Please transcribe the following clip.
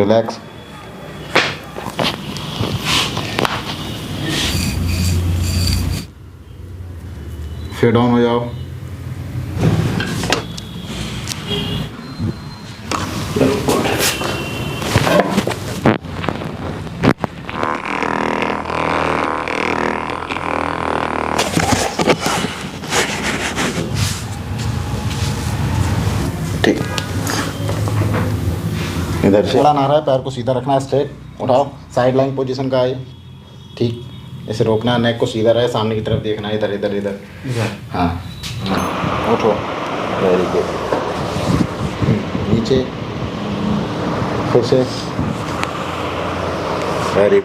Relax. फिर down हो जाओ। ठीक, इधर से चढ़ाना रहा है, पैर को सीधा रखना है, स्ट्रेट उठाओ, साइड लाइन पोजीशन का है। ठीक, ऐसे रोकना, नेक को सीधा रहे, सामने की तरफ देखना है, इधर इधर इधर। हाँ, उठो, वेरी गुड। नीचे फिर से, वेरी